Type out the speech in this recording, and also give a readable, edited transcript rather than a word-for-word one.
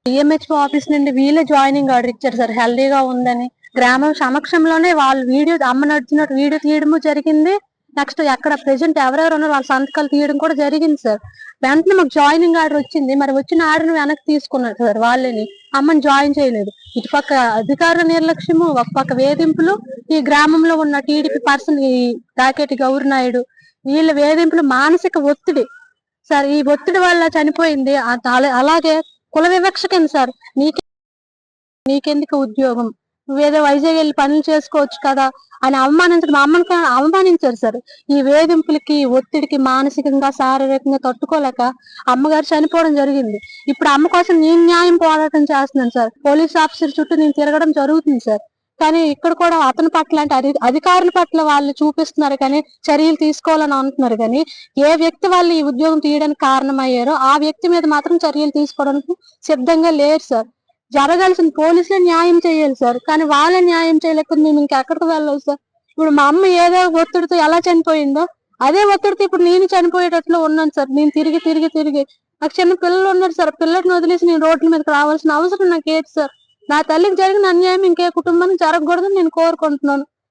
DMHO office నుండి వీళ్ళే joining order ఇచ్చారు సార్, హెల్దీగా ఉందని. గ్రామం సమక్షంలోనే వాళ్ళు వీడియో అమ్మ నడిచినట్టు వీడియో తీయడము జరిగింది. నెక్స్ట్ ఎక్కడ ప్రెసెంట్ ఎవరెవరు ఉన్నారో వాళ్ళ సంతకాలు తీయడం కూడా జరిగింది సార్. వెంటనే మాకు జాయినింగ్ ఆర్డర్ వచ్చింది. మరి వచ్చిన ఆర్డర్ వెనక్కి తీసుకున్నారు సార్ వాళ్ళని, అమ్మని జాయిన్ చేయలేదు. ఇటు పక్క అధికార నిర్లక్ష్యము, ఒక పక్క వేధింపులు, ఈ గ్రామంలో ఉన్న టీడీపీ పర్సన్ ఈ రాకేటి గౌరి నాయుడు వీళ్ళ వేధింపులు, మానసిక ఒత్తిడి సార్. ఈ ఒత్తిడి వల్ల చనిపోయింది. అలాగే కుల వివక్ష కింద సార్, నీకెందుకు ఉద్యోగం, నువ్వేదో వైజాగ్ వెళ్ళి పనులు చేసుకోవచ్చు కదా అని అవమానించడం. మా అమ్మని అవమానించారు సార్. ఈ వేధింపులకి, ఒత్తిడికి మానసికంగా శారీరకంగా తట్టుకోలేక అమ్మగారు చనిపోవడం జరిగింది. ఇప్పుడు అమ్మ కోసం నేను న్యాయం పోరాటం చేస్తున్నాను సార్. పోలీస్ ఆఫీసర్ చుట్టూ నేను తిరగడం జరుగుతుంది సార్. కానీ ఇక్కడ కూడా అతని పట్ల అంటే అధికారుల పట్ల వాళ్ళు చూపిస్తున్నారు కానీ చర్యలు తీసుకోవాలని అంటున్నారు. కానీ ఏ వ్యక్తి వాళ్ళు ఈ ఉద్యోగం తీయడానికి కారణమయ్యారో ఆ వ్యక్తి మీద మాత్రం చర్యలు తీసుకోవడానికి సిద్ధంగా లేరు సార్. జరగాల్సిన పోలీసులే న్యాయం చేయాలి సార్, కానీ వాళ్ళే న్యాయం చేయలేకపోతే మేము ఇంకెక్కడికి వెళ్ళాలి సార్. ఇప్పుడు మా అమ్మ ఏదో ఒత్తిడితో ఎలా చనిపోయిందో అదే ఒత్తిడితో ఇప్పుడు నేను చనిపోయేటట్లు ఉన్నాను సార్. నేను తిరిగి తిరిగి తిరిగి నాకు చిన్న పిల్లలు ఉన్నారు సార్. పిల్లల్ని వదిలేసి నేను రోడ్ల మీదకి రావాల్సిన అవసరం నాకు ఏంటి సార్? నా తల్లికి జరిగిన అన్యాయం ఇంకే కుటుంబానికి జరగకూడదని నేను కోరుకుంటున్నాను.